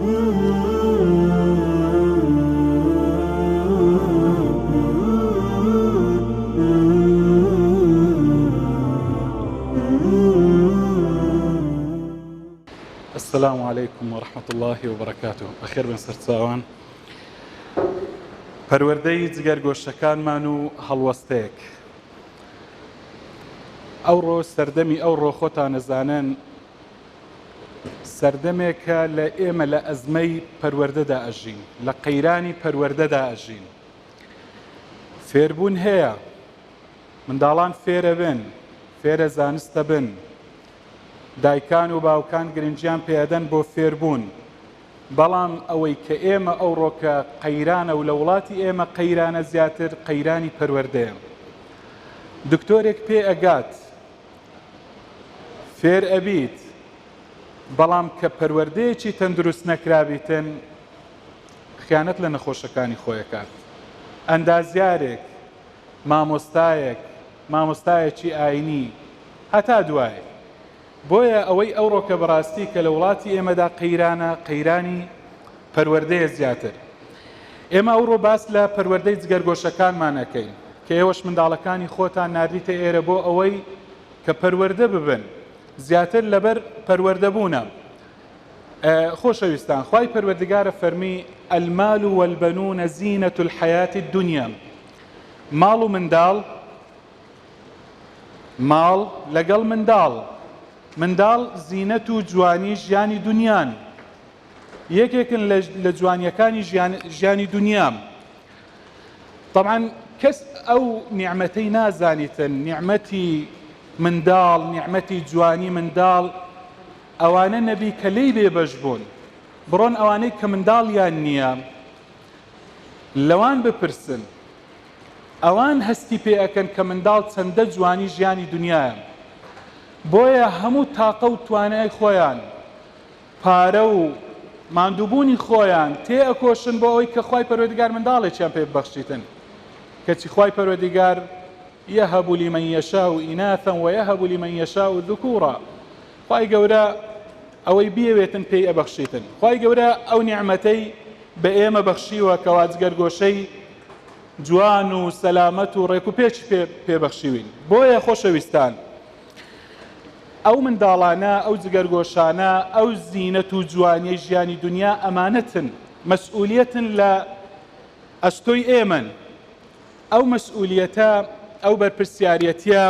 السلام عليكم ورحمة الله وبركاته. بەخێر بن سەرچاوان. پەروەردەی جگەرگۆشەکانمان و هەڵوەستەیەک. ئەوڕۆ سەردەمی ئەوڕۆ خۆتان نەزانن سەردەمێکە لە ئێمە لە ئەزمەی پەروەردەدا ئەژین، لە قەیرانی پەروەردەدا ئەژین. فێربوون هەیە، منداڵان فێرە بن، فێرە زانستە بن، دایکان و باوکان گرنگیان پێدەن بۆ فێربوون. بەڵام ئەوەی کە ئێمە ئەوڕۆکە قەیرانە و لە وڵاتی ئێمە قەیرانە زیاتر قەیرانی پەروەردەیە. دکتۆرێک پێ ئەگات فێر ئەبیت، بەڵام کە پەروەردەیەکی تەندروست نەکرابیتن خیانەت لە نەخۆشەکانی خۆیەکات. ئەندازیارێک، مامۆستایەکی ئاینی هەتا دوایە. بۆیە ئەوەی ئەوڕۆکە بەڕاستی کە لە وڵاتی ئێمەدا قەیرانە قەیرانی پەروەردەیە زیاتر. ئێمە ئەوڕۆ باس لە پەروەردەی جگەرگۆشەکانمان ئەکەین کە ئێوەش منداڵەکانی خۆتان ناردیتە ئێرە بۆ ئەوەی کە پەروەردە ببن زیاتر لەبەر پەروەردەبوونە. خۆشەویستان، خوای پەروەردگارە فەرمی المال والبنون زینة الحياة الدنيا. ماڵ و ماڵ لەگەڵ منداڵ زینەت و جوانی ژیانی دنیان، یەکێکن لە جوانیەکانی ژیانی دنیام. طبعا کەس ئەو نیعمەتەی نازانیتن، نیعمەتی منداڵ، نیعمەتی جوانی منداڵ، ئەوانە نەبی کە لێی بێبەش بوون. بڕۆن ئەوانەی کە منداڵیان نییە لەوان بپرسن، ئەوان هەستی پێ ئەکەن کە منداڵ چەندە جوانی ژیانی دنیایە. بۆیە هەموو تاقە و توانای خۆیان، پارە و ماندووبوونی خۆیان تێ ئەکۆشن بۆ ئەوەی کە خوای پەروەردگار منداڵێکیان پێ ببەخشیتن. کەچی خوای پەروەردگار يهب لمن يشاء إناثا ويهب لمن يشاء ذكورا. خوای گەورە ئەوەی بیەوێتن پێی ئەبەخشیتن. خوای گەورە ئەو نیعمەتەی بە ئێمە بەخشیوە کە واجگەرگۆشەی جوان و سەلامەت و ڕێک و پێچ پێبەخشیوین. بۆیە خۆشەویستان، ئەو منداڵانە، ئەو جگەرگۆشانە، ئەو زینەت و جوانیی ژیانی دنیا ئەمانەتن، مەسئولیەتن لە ئەستۆی ئێمن. ئەو مەسئولیەتە، ئەو بەرپرسیارەتیە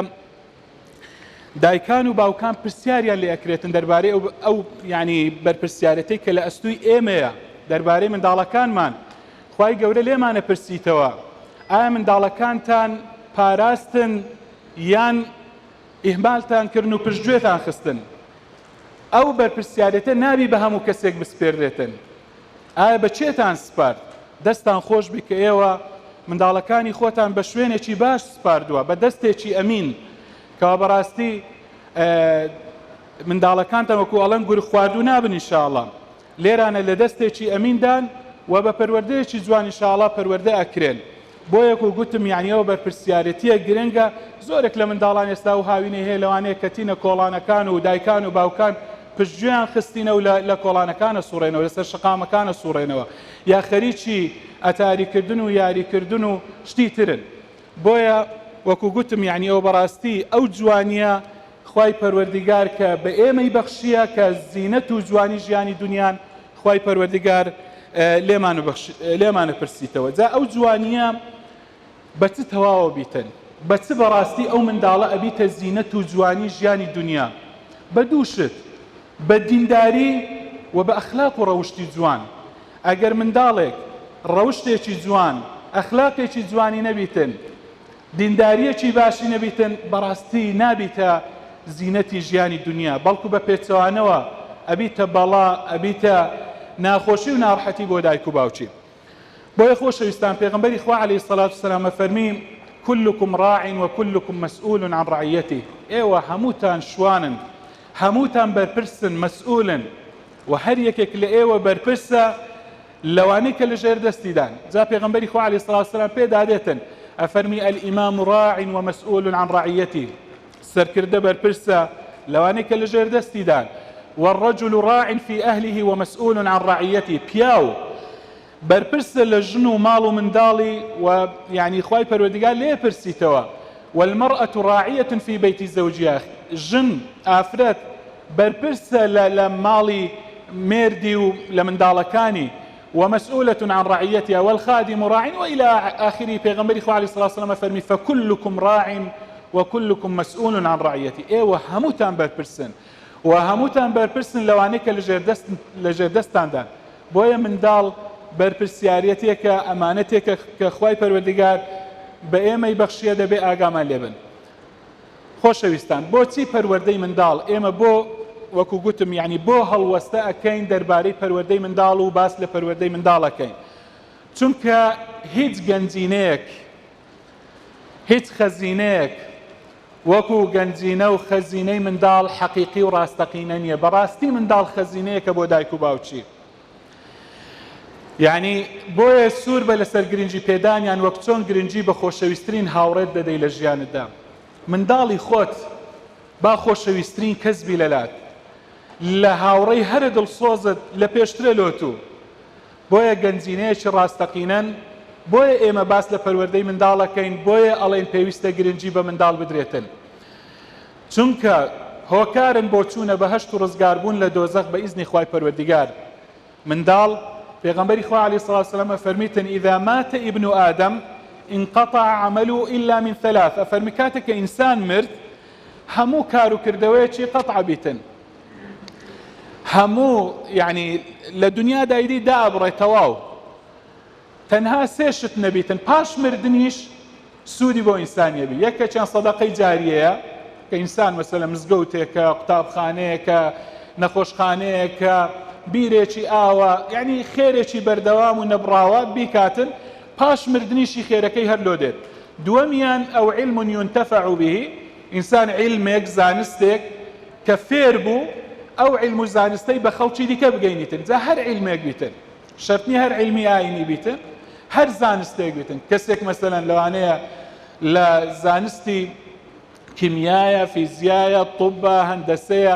دایکان و باوکان پرسیاریان لێ ئەکرێتن دەربارەی ئەو یعنی بەرپرسیارەتەی کە لە ئەستوی ئێمەیە دەربارەی منداڵەکانمان. خوای گەورە لێمانە پرسیتەوە، ئایا منداڵەکانتان پاراستن یان ئیهمالتان کردن و پشتگوێتان خستن؟ ئەو بەرپرسیارەتە نابی بە هەموو کەسێک بسپێردرێتن. ئایا بە چێتان سپارد؟ دەستان خۆش بی کە ئێوە منداڵەکانی خۆتان بە شوێنێکی باش سپاردووە، بە دەستێکی ئەمین کەوا بەڕاستی منداڵەکانتان وەکو ئەڵەن گورگ خواردوو نابن ئینشاءڵڵا. لێرانە لە دەستێکی ئەمیندان و بە پەروەردەیەکی جوان ئینشاءڵڵا پەروەردە ئەکرێن. بۆیە و گوتم یعنیەوە بەرپرسیارەتیە گرنگە. زۆرێک لە منداڵان ئێستا و هاوینە هەیە لەوانەیە کەتینە کۆڵانەکان و دایکان و باوکان پشتگوێیان خستینە و لە کۆڵانەکانە سوڕێنەوە، لەسەر شقامەکانە سوڕێنەوە، یا خەریکی ئەتاریکردن و یاریکردن و شتی ترن. بۆیە وەکو گوتم یعنی ئەو بەڕاستی ئەو جوانیە خوای پەروەردگار کە بە ئێمەی بەخشیە کە زینەت و جوانی ژیانی دنیان خوای پەروەردگار لێمانە پرسیتەوە. جا ئەو جوانیە بە چ تەواوە بیتن؟ بە چ بەڕاستی ئەو منداڵە ئەبیتە زینەت و جوانی ژیانی دنیا؟ بە دوو شت، بە دینداری و بە ئەخلاق و ڕەوشتی جوان. ئەگەر منداڵێک ڕەوشتێکی جوان، ئەخلاقێکی جوانی نەبیتن، دینداریەکی باشی نەبیتن، بەڕاستی نابیتە زینەتی ژیانی دنیا، بەڵکو بە پێچەوانەوە ئەبیتە بەڵا، ئەبیتە ناخۆشی و ناڕەحەتی بۆ دایک و باوکی. بۆیە خۆشەویستان، پێغەمبەری خوا عەلەیهی سەڵات وسەلام فەرمی كلكم راع وكلكم مسؤول عن رعيته. ئێوە هەمووتان شوانن، هەمووتان بەرپرسن، مەسئولن، و هەر یەکێک لە ئێوە بەرپرسە لەوانەی کە لە ژێر دەستیدان. جا پێغەمبەری خوا عەلەیهی سەڵات وسەلام پێدادێتن ئەفەرمی الئیمام راع ومسؤول عن رعيته. سەرکردە بەرپرسە لەوانەی کە لە ژێر دەستیدان، والرجل راع في أهله ومسؤول عن رعيته. پیاو بەرپرسە لە ژن و ماڵ و منداڵی و یعنی خوای پەروەردگار لێ پرسیتەوە. والمرأة راعية في بيت زوجها. ژن ئافرەت بەرپرسە لە ماڵی مێردی و لە منداڵەکانی. ومسؤولة عن رعيتها والخادم راع وإلى آخره. پێغەمبەری خوا عەلەیهی سڵاتو وسەلام فەرمی فكلكم راع وكلكم مسؤول عن رعيته. ئێوە هەمووتان بەرپرسن و هەمووتان بەرپرسن لەوانەیە کە لە ژێردەستاندان. بۆیە منداڵ بەرپرسیارەتێکە، ئەمانەتێکە کە خوای پەروەردگار بە ئێمەی بەخشیە، دەبێ ئاگامان لێبن. خۆشەویستان، بۆچی پەروەردەی منداڵ؟ ئێمە بۆ وەکو گوتم یعنی بۆ هەڵوەستە ئەکەین دەربارەی پەروەردەی منداڵ و باس لە پەروەردەی منداڵەکەین. چونکە هیچ گەنجینەیەک، هیچ خەزینەیەک وەکو گەنجینە و خەزینەی منداڵ حەقیقی و ڕاستەقینە نییە. بەڕاستی منداڵ خەزینەیەکە بۆ دایک و باوچی. یعنی بۆیە سوور بە لەسەر گرنگی پێدانیان وەک چۆن گرنگی بە خۆشەویستترین هاوڕێت دەدەی لە ژیانتدا. منداڵی خۆت با خۆشەویستترین کەسبی لەلات، لە هاوڕێی هەرە دڵسۆزت لە پێشترە لۆتو. بۆیە گەنجینەیەکی ڕاستەقینەن. بۆیە ئێمە باس لە پەروەردەی منداڵەکەین. بۆیە ئەڵێن پێویستە گرنگی بە منداڵ بدرێتن، چونکە هۆکارن بۆ چوونە بەهەشت و ڕزگاربوون لە دۆزەخ بە ئیزنی خوای پەروەردگار. منداڵ پێغەمبەری خوا عەلەیهی سڵاتو وسەلام فەرمیتن ئیذا مات ابن آدم انقطع عمله إلا من ثلاث. ئەفەرمی کاتێک کە ئینسان مرد هەموو کار و کردەوەیەکی قەطع بیتن، هەموو یعنی لە دنیا دایری دابڕێ تەواو، تەنها سێشت نەبیتن. پاش مردنیش سوودی بۆ ئینسانیە بی. یەکە چەند سەدەقەی جاریەیە کە ئینسان مەسەلەن مزگەوتێکە، قوتابخانەیەکە، نەخۆشخانەیەکە، بیرێکی ئاوە، یعنی خێرێکی بەردەوام و نەبڕاوە بیکاتن، پاش مردنیشی خێرەکەی هەر لۆ دێت. دووەمیان ئەو علم ينتفع به. ئینسان علمێک، زانستێک کە فێر بوو، ئەو علم و زانستەی بە خەڵکی دیکە بگەینیتن. جا هەر علمێک بیتن، شەرتنی هەر علمی ئاینی بیتن، هەر زانستێک بیتن. کەسێک مەسەلەن لەوانەیە لە زانستی کیمیایە، فیزیایە، طوبە، هەندەسەیە،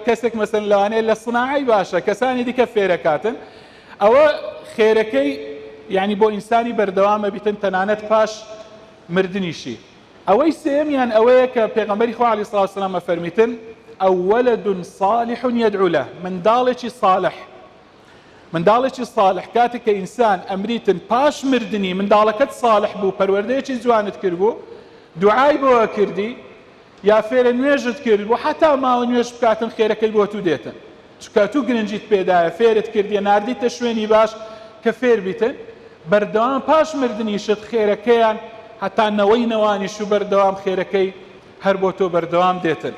کەسێک مەسەلەن لەوانەیە لە سناعی باشە، کەسانی دیکە فێرەکاتن. ئەوە خێرەکەی یعنی بۆ ئینسانی بەردەوامە بیتن تەنانەت پاش مردنیشی. ئەوەی سێمیان ئەوەیە کە پێغەمبەری خوا عەلەیهی سڵاتو وسەلام فەرمیتن ئەو وەلەد صالح يدعو له. منداڵێکی صالح، منداڵێکی صالح کاتێک کە ئینسان ئەمریتن پاش مردنی منداڵەکەت صالح بوو، پەروەردەیەکی جوانت کرد بوو، دوعای بۆوە کردی، یا فێرە نوێژت کرد بوو، حتا ماوە نوێژ بکاتن خێرەکەی بۆ تو دێتن. چونکە تو گرنگیت پێدایە، فێرت کردیە، ناردیتە شوێنی باش کە فێر بیتن، بەردەوام پاش مردنیشت خێرەکەیان هەتا نەوەی نەوانیش و بەردەوام خێرەکەی هەر بۆ تۆ بەردەوام دێتن.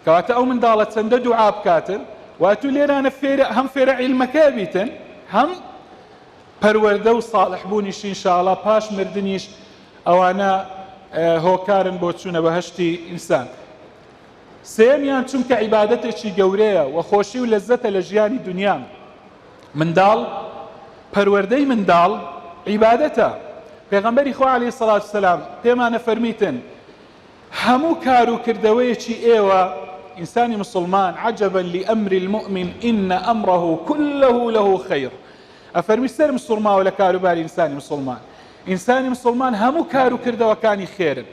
کەواتە ئەو منداڵە چەندە دوعا بکاتن، واتو لێرانە هەم فێرە عیلمەکە بیتن، هەم پەروەردە و ساڵح بوونیش ئینشاءڵڵا پاش مردنیش ئەوانە هۆکارن بۆ چوونە بەهەشتی ئینسان. سێمیان چونکە عیبادەتێکی گەورەیە و خۆشی و لەززەتە لە ژیانی دنیا. منداڵ، پەروەردەی منداڵ عیبادەتە. پێغەمبەری خوا عەلەیهی سەڵاتو وسەلام پێمانە فەرمیتن هەموو کار و کردەوەیەکی ئێوە ئینسانی مسلمان عجبا لأمر المؤمن إن أمره كله له خير. ئەفەرمی سەر مسلماوە لە کاروباری ئینسانی مسلمان. ئینسانی مسلمان هەموو کار و کردەوەکانی خێرن،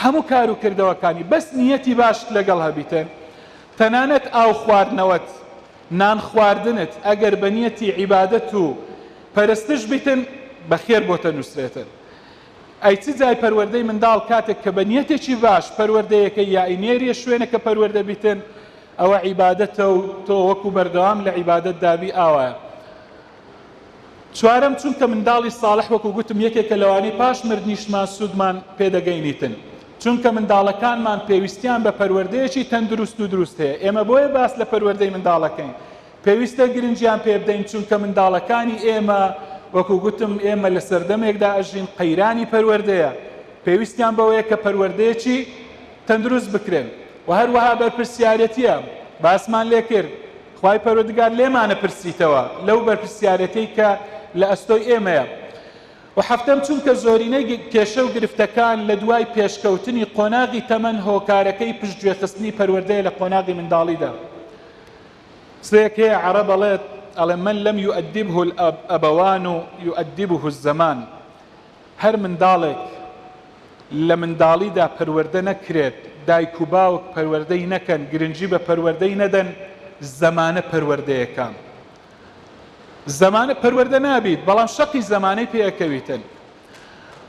هەموو کار و کردەوەکانی بەس نیەتی باشت لەگەڵ هەبیتن. تەنانەت ئاو خواردنەوەت، نان خواردنت ئەگەر بە نیەتی عیبادەت و پەرستش بیتن بەخێر بۆتە نووسرێتن. ئەی چ جای پەروەردەی منداڵ کاتێک کە بە نیەتێکی باش پەروەردەیەکە یا ئینێریە شوێنەکە پەروەردە بیتن، ئەوە عیبادەتە و تۆ وەکو بەردەوام لە عیبادەت دابی ئاوایە. چوارەم چونکە منداڵی ساڵح وەکو گوتم یەکێکە لەوانەی پاش مردنیشمان سوودمان پێدەگەینیتن، چونکە منداڵەکانمان پێویستیان بە پەروەردەیەکی تەندروست و دروست هەیە. ئێمە بۆیە باس لە پەروەردەی منداڵەکەین، پێویستە گرنگیان پێ بدەین، چونکە منداڵەکانی ئێمە وەکو گوتم ئێمە لە سەردەمێکدا ئەژین قەیرانی پەروەردەیە، پێویستیان بەوەیە کە پەروەردەیەکی تەندروست بکرێن و هەروەها بەرپرسیارەتیە باسمان لێ کرد. خوای پەروەردگار لێمانە پرسیتەوە لەو بەرپرسیارەتەی کە لە ئەستۆی ئێمەیە. و هەفتەم چونکە زۆرینەی کێشە و گرفتەکان لە دوای پێشکەوتنی قۆناغی تەمەن هۆکارەکەی پشتگوێخستنی پەروەردەیە لە قۆناغی منداڵیدا. سيك هي عرب على من لم يؤدبه الأبوان يؤدبه الزمان. هر من دالك لمن دالی دا پرورده نکرد دایک و باوک پروردهی نکن گرنجی به پروردهی ندن زمانه پرورده کن زمانه پرورده نابید بلام شقی زمانه پیاکویتن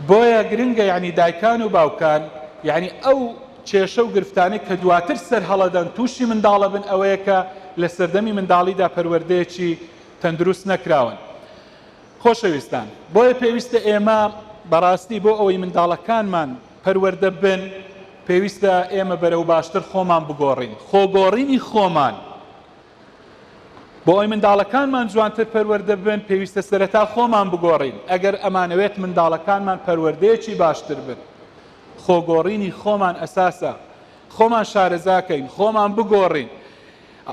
بویا گرنگه یعنی دایکان و باوکان یعنی او چێشە و گرفتانەی کە دواتر سەر هەڵەدەن تووشی منداڵە بن ئەوەیە کە لە سەردەمی منداڵیدا پەروەردەیەکی تەندروست نەکراون. خۆشەویستان بۆیە پێویستە ئێمە بەڕاستی بۆ ئەوەی منداڵەکانمان پەروەردە بن پێویستە ئێمە بەرەو باشتر خۆمان بگۆڕین خۆگۆڕینی خۆمان بۆ ئەوەی منداڵەکانمان جوانتر پەروەردە بن پێویستە سەرەتا خۆمان بگۆڕین ئەگەر ئەمانەوێت منداڵەکانمان پەروەردەیەکی باشتر بن. خۆگۆڕینی خۆمان ئەساسە خۆمان شارەزاکەین خۆمان بگۆڕین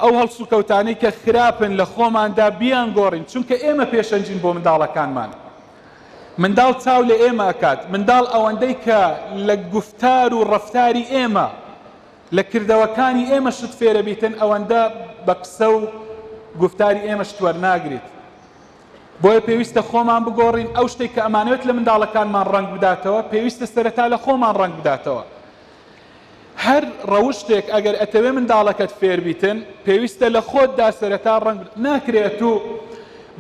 ئەو هەڵسوکەوتانەی کە خراپن لە خۆماندا بیان گۆڕین چونکە ئێمە پێشەنجین بۆ منداڵەکانمان. منداڵ چاو لە ئێمە ئەکات منداڵ ئەوەندەی کە لە گفتار و ڕەفتاری ئێمە لە کردەوەکانی ئێمە شت فێرە بیتن ئەوەندە بە قسە و گفتاری ئێمە شتوەرناگریت. بۆیە پێویستە خۆمان بگۆڕین ئەو شتێک کە ئەمانوێت لە منداڵەکانمان ڕنگ بداتەوە پێویستە سەرەتا لە خۆمان ڕنگ بداتەوە. هەر ڕەوشتێک ئەگەر ئەتەوێ منداڵەکەت فێر بیتن پێویستە لە خۆتدا سەرەتا ڕنگ ناکرێت و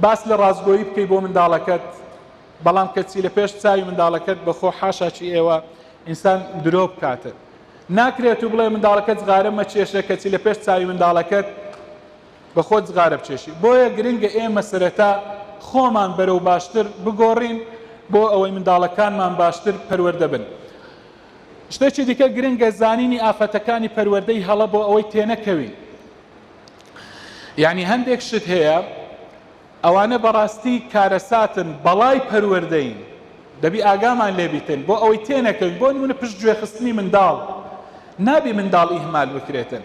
باس لە ڕازگۆیی بکەی بۆ منداڵەکەت بەڵام کەچی لە پێش چاوی منداڵەکەت بەخۆ حاشاچی ئێوە ئینسان درۆ بکاتن ناکرێت و بڵێ منداڵەکەت جغارە مەچێشە کەچی لە پێش چاوی منداڵەکەت بە خۆت جغارە بچێشی. بۆیە گرنگە ئێمە سەرەتا خۆمان بەرەو باشتر بگۆڕین بۆ ئەوەی منداڵەکانمان باشتر پەروەردە بن. شتێکی دیکە گرنگە زانینی ئافەتەکانی پەروەردەی هەڵە بۆ ئەوەی تێنەکەوین. یعنی هەندێک شت هەیە ئەوانە بەڕاستی کارەساتن بەڵای پەروەردەین دەبی ئاگامان لێبیتن بۆ ئەوەی تێنەکەوین. بۆ نمونە پشت گوێخستنی منداڵ نابی منداڵ ئیهمال بکرێتن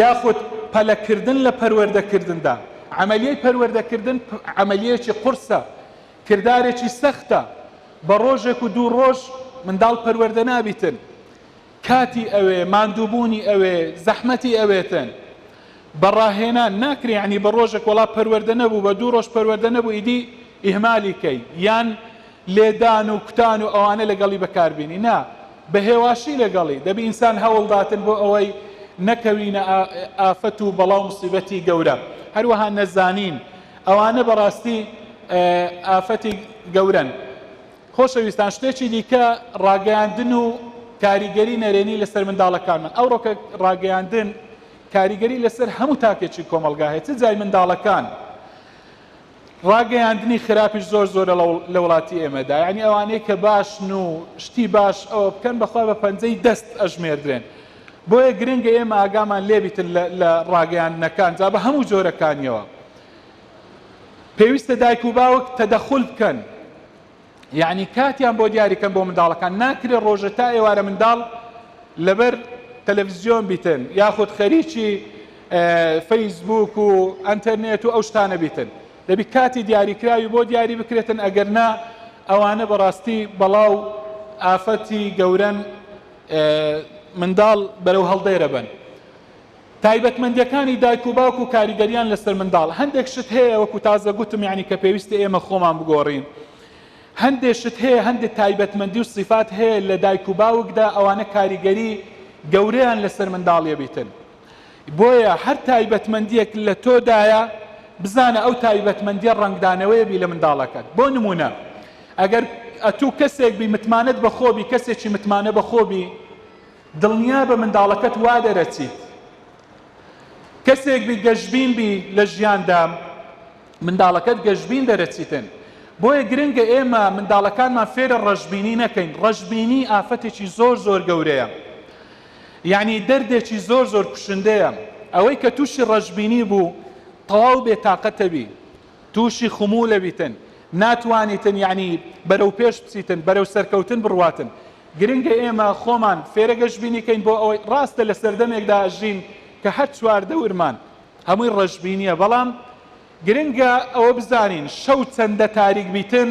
یاخود پەلەکردن لە پەروەردەکردندا. عملیای پەروەردەکردن عملیەیەکی قورسە کردارێکی سەختە بە ڕۆژێک و دوو ڕۆژ منداڵ پەروەردە نابیتن کاتی ئەوێ ماندووبوونی ئەوێ زەحمەتی ئەوێتن بەڕاهێنان ناکرێ ینی بە ڕۆژێک وەڵا پەروەردە نەبوو بە دوو ڕۆژ پەروەردە نەبوو ئیدی ئیهمالی کەی یان لێدان و کوتان و ئەوانە لەگەڵی بەکاربیێنی نا بە هێواشی لەگەڵی دەبی ئینسان هەوڵداتن بۆ ئەوەی نەکەوینە ئافەت و بەڵاو موسیبەتی گەورە. هەروەها نەزانین ئەوانە بەڕاستی ئافەتی گەورن. خۆشەویستان شتێکی دیکە ڕاگەیاندن و کاریگەری نەرێنی لەسەر منداڵەکانمان. ئەو ڕۆکە ڕاگەیاندن کاریگەری لەسەر هەموو تاکێکی کۆمەلگا هەیە چ جای منداڵەکان ڕاگەیاندنی خراپیش زۆر زۆرە لە وڵاتی ئێمەدا یعنی ئەوانەیە کە باشن و شتی باش ئەوە بکەن بەخوا بە پەنجەی دەست ئەژمێردرێن. بۆیە گرنگە ئێمە ئاگامان لێبیتن لە ڕاگەیاندنەکان جا بە هەموو جۆرەکانیەوە. پێویستە دایک و باوک تەدەخول بکەن یعنی کاتیان بۆ دیاریکەن بۆ منداڵەکان ناکرێت ڕۆژە تا ئێوارە منداڵ لەبەر تەلەڤیزیۆن بیتن یاخود خەریکی فەیسبوک و ئەنتەرنێت و ئەو شتانە بیتن دەبی کاتی دیاریکراوی بۆ دیاری بکرێتن ئەگەر نا ئەوانە بەڕاستی بەڵاو ئافەتی گەورەن منداڵ بەرەو هەڵدەیرە بن. تایبەتمەندیەکانی دایک و باوک و کاریگەریان لەسەر منداڵ هەندێک شت هەیە وەکو تازە گوتم یعنی کە پێویستە ئێمە خۆمان بگۆڕین. هەندێک شت هەیە هەندێک تایبەتمەندی و صفات هەیە لە دایک و باوکدا ئەوانە کاریگەری گەورەیان لەسەر منداڵیە بیتن. بۆیە هەر تایبەتمەندیەک لە تۆدایە بزانە ئەو تایبەتمەندیە ڕەنگدانەوەیە بی لە منداڵەکەت. بۆ نمونە ئەگەر ئەتوو کەسێک بی متمانەت بە خۆبی کەسێکی متمانە بە خۆبی دڵنیا بە منداڵەکەت وا دەرەچیت. کەسێک بی گەشبین بی لە ژیاندا منداڵەکەت گەشبین دەرەچیتن. بۆیە گرنگە ئێمە منداڵەکانمان فێرە ڕەشبینی نەکەین. ڕەشبینی ئافەتێکی زۆر زۆر گەورەیە یعنی دەردێکی زۆر زۆر کوشندەیە. ئەوەی کە تووشی ڕەشبینی بوو تەواو بێتاقەتە بی تووشی خمولە بیتن ناتوانیتن یعنی بەرەو پێش بچیتن بەرەو سەرکەوتن بڕواتن. گرنگە ئێمە خۆمان فێرە گەشبینیکەین بۆ ئەوەی ڕاستە لە سەردەمێکدا ئەژین کە هەر چواردە ورمان هەمووی ڕەشبینیە بەڵام گرنگە ئەوە بزانین شەو چەندە تاریک بیتن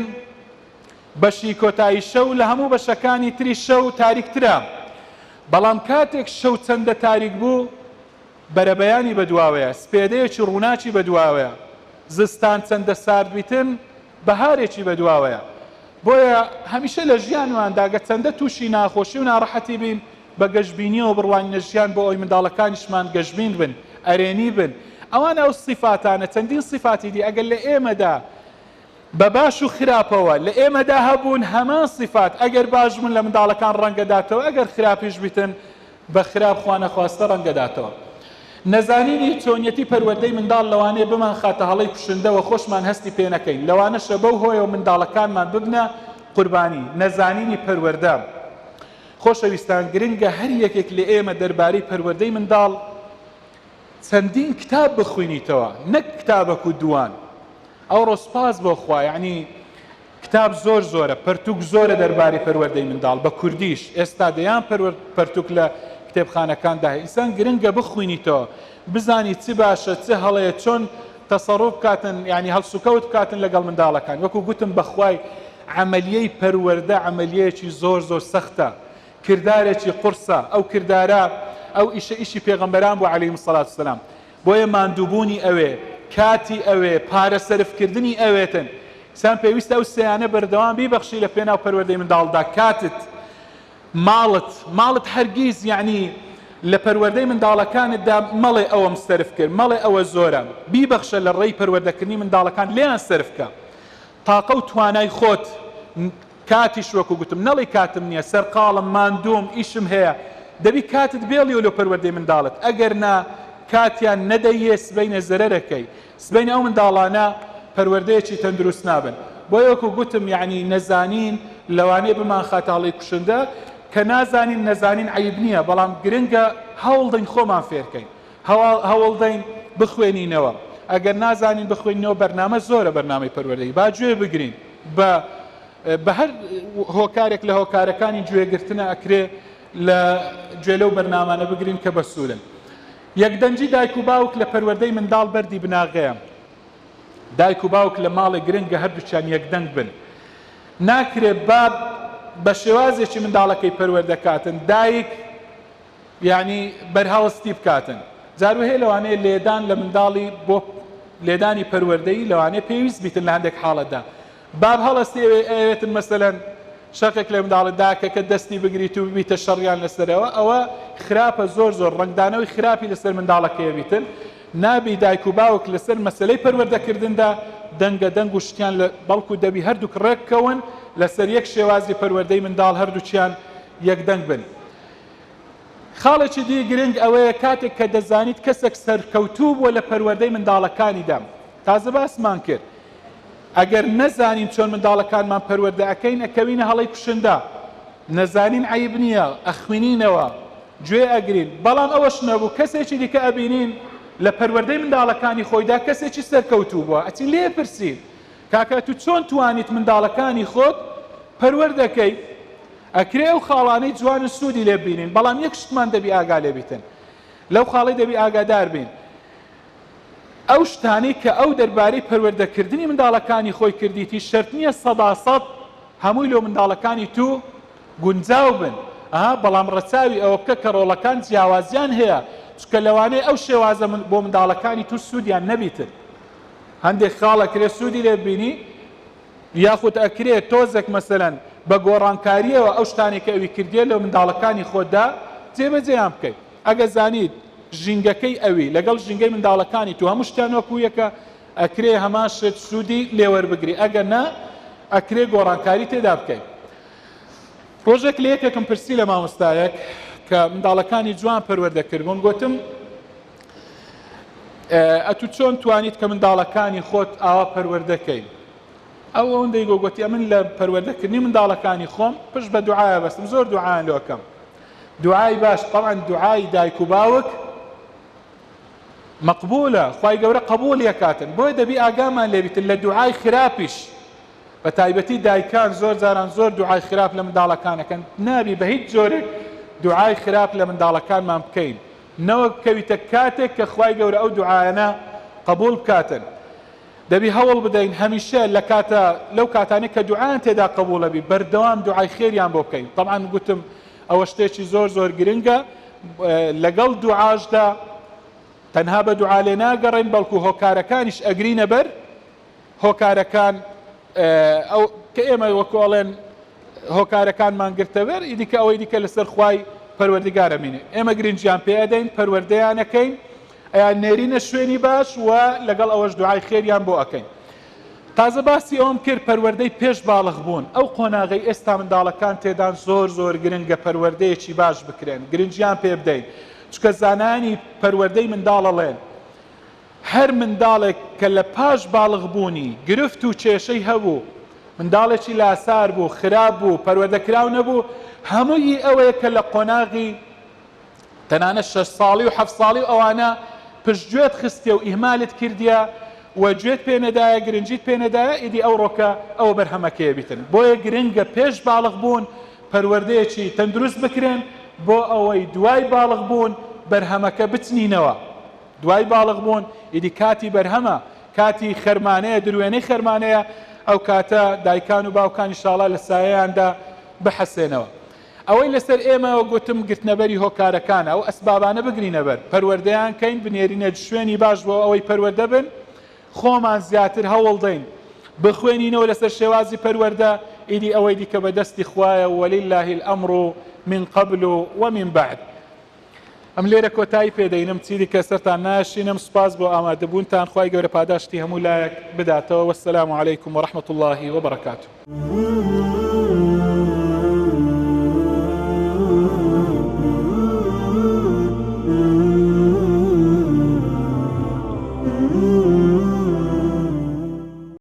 بەشی کۆتایی شەو لە هەموو بەشەکانی تری شەو تاریکترە بەڵام کاتێک شەو چەندە تاریک بوو بەرەبەیانی بەدواوەیە، سپێدەیەکی ڕووناکی بەدواوەیە، زستان چەندە سارد بیتن بەهارێکی بەدواوەیە. بۆیە هەمیشە لە ژیانواندا گە چەندە تووشی ناخۆشی و ناڕەحەتی بین بە گەشتبینیەوە بڕوانینە ژیان بۆ ئەوی منداڵەکانیشمان گەشتبین بن، ئەرێنی بن. ئەوانە ئەو سیفاتانە چەندین سیفاتی دی ئەگەر لە ئێمەدا بە باش و خراپەوە لە ئێمەدا هەبوون هەمان سیفات ئەگەر باش بوون لە منداڵەکان ڕەنگەداتەوە، ئەگەر خراپیش بیتن بە خراپ خوانە خواستە ڕەنگەداتەوە. نەزانینی چۆنیەتی پەروەردەی منداڵ لەوانەیە بمان خاتە هەڵەی کوشندەوە خۆشمان هەستی پێ نەکەین، لەوانەشە بەو هۆیەوە منداڵەکانمان ببنە قوربانی. نەزانینی پەروەردە خۆشەویستان گرنگە هەر یەکێک لە ئێمە دەربارەی پەروەردەی منداڵ چەندین کتاب بخوێنیتەوە، نەک کتابەک و دوان. ئەو ڕۆسپاس بۆ خوا، یعنی کتاب زۆر زۆرە، پەرتوک زۆرە دەربارەی پەروەردەی منداڵ بە کوردیش. ئێستا دەیان پەرتوک لە کتێبخانەکاندا هەیە. ئینسان گرنگە بخوێنیتەوە، بزانی چی باشە، چی هەڵەیە، چۆن تەسەڕوف بکاتن، یعنی هەڵسوکەوت بکاتن لەگەڵ منداڵەکان. وەکو گوتم بەخوای عملیەی پەروەردە عملیەیەکی زۆر زۆر سەختە، کردارێکی قورسە. ئەو کردارە ئەو ئیشی پێغەمبەران بوو عەلەیهیم السەڵات وسەلام. بۆیە ماندووبوونی ئەوێ، کاتی ئەوێ، پارە سەرفکردنی ئەوێتن. ئینسان پێویستە ئەو سەیانە بەردەوام بیبەخشی لە پێناو پەروەردەی منداڵدا. کاتت، ماڵت هەرگیز یعنی لە پەروەردەی منداڵەکانتدا مەڵێ ئەوەم سەرف کرد، مەڵێ ئەوە زۆرە، بیبەخشە لە ڕێی پەروەردەکردنی منداڵەکان، لێیان سەرفکە. تاقە و توانای خۆت، کاتیش وەکو گوتم نەڵی کاتم نییە، سەرقاڵم، ماندووم، ئیشم هەیە، دەبی کاتت بێڵی لە پەروەردەی منداڵت. ئەگەر نا کاتیان نەدەیە سبەینە زەرەرەکەی، سبەینە ئەو منداڵانە پەروەردەیەکی تەندروست نابن. بۆیە وەکو گوتم یعنی نەزانین لەوانەیە بمان خاتاڵی کوشندە کە نازانین. نەزانین عیب نییە، بەڵام گرنگە هەوڵدەین خۆمان فێرکەین، هەوڵدەین بخوێنینەوە. ئەگەر نازانین بخوێنینەوە بەرنامە زۆرە، بەرنامەی پەروەردەی با گوێ بگرین. بە هەر هۆکارێک لە هۆکارەکانی گوێگرتنە ئەکرێ لە گوێ لەو بەرنامانە بگرین کە بەسوولن. یەکدەنجی دایک و باوک لە پەروەردەی منداڵ بەردی بناغەیە. دایک و باوک لە ماڵی گرنگە هەردووچیان یەکدەنگ بن. ناکرێت باب بە شێوازێکی منداڵەکەی پەروەردەکاتن، دایک یعنی بەرهەوەستی بکاتن. جارو هەیە لەوانەیە لێدان لە منداڵی بۆ لێدانی پەروەردەی لەوانەیە پێویست بیتن لە هەندێک حاڵەتدا. باب هەڵەستی ئەوێتن مەسەلەن شەقێک لە منداڵتدا کە دەستی بگریت و ببیتە شەڕیان لەسەرەوە، ئەوە خراپە، زۆر ڕنگدانەوەی خراپی لەسەر منداڵەکەیە بیتن. نابی دایک و باوک لەسەر مەسەلەی پەروەردەکردندا دەنگە دەنگ و شتیان بەڵکو دەبی هەردووک ڕێککەون لەسەر یەک شێوازی پەروەردەی منداڵ هەردووچیان یەکدەنگ بن. خاڵێکی دی گرنگ ئەوەیە کاتێک کە دەزانیت کەسێک سەرکەوتوو بووە لە پەروەردەی منداڵەکانیدا. تازە باسمان کرد ئەگەر نەزانین چۆن منداڵەکانمان پەروەردە ئەەکەین، ئەکەوینە هەڵەی کوشندە. نەزانین عیب نییە، ئەخوێنینەوە، گوێ ئەگرین. بەڵام ئەوەش نەبوو کەسێکی دیکە ئەبینین لە پەروەردەی منداڵەکانی خۆیدا کەسێکی سەرکەوتوو بووە، ئەچین لێ پرسین کاکە تو چۆن توانیت منداڵەکانی خۆت پەروەردەکەی؟ ئەکرێ ئەو خاڵانەی جوان سوودی لێ بینین، بەڵام یەک شتمان دەبی ئاگا لێ بیتن، لەو خاڵی دەبی ئاگادار بین. ئەو شتانی کە ئەو دەربارەی پەروەردەکردنی منداڵەکانی خۆی کردیتی شەرت نییە 100% هەمووی لۆ منداڵەکانی تو گونجاو بن. بەڵام ڕەچاوی ئەوە بکە کە ڕۆڵەکان جیاوازیان هەیە، چکە لەوانەیە ئەو شێوازە بۆ منداڵەکانی تو سوودیان نەبیتن. هەندێک خاڵەکرێ سوودی لێ بینی، یاخود ئەکرێت تۆزێک مەسەلەن بە گۆڕانکاریەوە ئەو شتانی کە ئەوی کردێ لە منداڵەکانی خۆدا جێبەجێیان بکەیت. ئەگە زانیت ژینگەکەی ئەوی لەگەڵ ژینگەی منداڵەکانی تو هەموو شتیان وەکو یەکە، ئەکرێ هەمان شت سوودی لێوەربگری، ئەگە نا ئەکرێ گۆڕانکاری تێدا بکەیت. ڕۆژێک لە یەکێکم پرسی لە مامۆستایەک کە منداڵەکانی جوان پەروەردەکردبوون، گوتم ئەتو چۆن توانیت کە منداڵەکانی خۆت ئاوا پەروەردەکەی؟ ئەو ئەوەندەی گۆگوتی من لە پەروەردەکردنی منداڵەکانی خۆم پشت بە دوعایە بەستم، زۆر دوعایان لۆکەم. دوعای باش، طبعا دوعای دایک و باوک مەقبولە، خوای گەورە قبول یەکاتن. بۆیە دەبی ئاگامان لێبیتن لە دوعای خراپیش، بە تایبەتی دایکان زۆر جاران زۆر دوعای خراپ لە منداڵەکانەکەن. نابی بە هیچ جۆرێک دوعای خراپ لە منداڵەکانمان بکەین، نەوەک کەویتە کاتێک کە خوای گەورە ئەو دوعایانە قبول بکاتن. دەبی هەوڵ بدەین هەمیشە لە کاتە لەو کاتانێک کە دوعایان تێدا قبولە بی بەردەوام دوعای خێریان بۆ بکەین. طبعا گوتم ئەوە شتێکی زۆر زۆر گرنگە، لەگەڵ دوعاشدا تەنها بە دوعا لێ ناگەڕێن بەڵکو هۆکارەکانیش ئەگرینە بەر هۆکارەکان ئەو کە ئێمە وەکۆڵێن هۆکارەکانمان گرتەبەر ئیدیکە ئەوەی دیکە لەسەر خوای پەروەردگارەمینێ ئێمە گرنگیان پێدەین پەروەردەیانەکەین ئەیان نێرینە شوێنی باش و لەگەڵ ئەوەش دوعای خێریان بۆ ئەەکەین تازە باسی ئەوم کرد پەروەردەی پێش باڵغ بوون ئەو قۆناغی ئێستا منداڵەکان تێدان زۆر گرنگە پەروەردەیەکی باش بکرێن گرنگیان پێ بدەین چکە زانانی پەروەردەی منداڵەڵێن هەر منداڵێک کە لە پاش باڵغ بوونی گرفت و کێشەی هەبوو منداڵێکی لاسار بوو خراپ بوو پەروەردەکراو نەبوو هەمووی ئەوەیە کە لە قۆناغی تەنانە 6 ساڵی و 7 ساڵی و ئەوانە پشتگوێت خستێ و ئیهمالت کردیە و گوێت پێ نەدایە گرنگیت پێ نەدایە ئیدی ئەو ڕۆکە ئەوە بەرهەمەکەیە بیتن بۆیە گرنگە پێش باڵغ بوون پەروەردەیەکی تەندروست بکرێن بۆ ئەوەی دوای باڵغ بوون بەرهەمەکە بچنینەوە دوای باڵغ بوون ئیدی کاتی بەرهەمە کاتی خەرمانەیە دروێنەی خەرمانەیە ئەو کاتە دایکان و باوکانی شاڵا لە سایەیاندا بحەسێنەوە ئەوەی لەسەر ئێمەوە گوتم گرتنەبەری هۆکارەکانە ئەو ئەسبابانە بگرینە بەر پەروەردەیان کەین بنێرینە شوێنی باش بۆ ئەوەی پەروەردە بن خۆمان زیاتر هەوڵ دەین بخوێنینەوە لەسەر شێوازی پەروەردە ئیدی ئەوەی دیکە بەدەستی خوایە وەلله الأمر من قبل ومن بعد ئەم لێرە کۆتایی پێدەینم چیری کە سەرتان ناشینم سوپاس بۆ ئامادەبوونتان خوای گەورە پاداشتی هەموو لایەک بداتەوە وەسەلام عەلەیکم وەرەحمەتوڵڵاهی وبەرەکاتوه